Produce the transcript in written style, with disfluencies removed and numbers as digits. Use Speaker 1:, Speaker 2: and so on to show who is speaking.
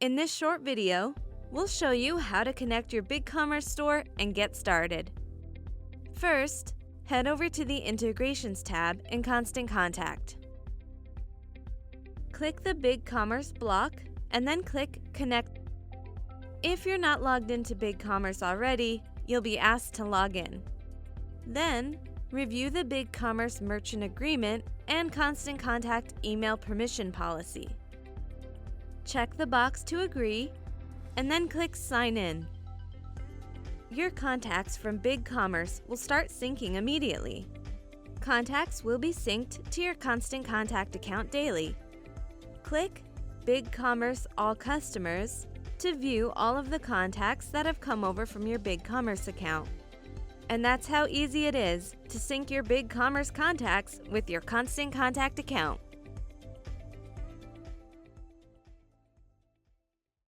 Speaker 1: In this short video, we'll show you how to connect your BigCommerce store and get started. First, head over to the Integrations tab in Constant Contact. Click the BigCommerce block and then click Connect. If you're not logged into BigCommerce already, you'll be asked to log in. Then, review the BigCommerce Merchant Agreement and Constant Contact Email Permission Policy. Check the box to agree, and then click Sign In. Your contacts from BigCommerce will start syncing immediately. Contacts will be synced to your Constant Contact account daily. Click BigCommerce All Customers to view all of the contacts that have come over from your BigCommerce account. And that's how easy it is to sync your BigCommerce contacts with your Constant Contact account.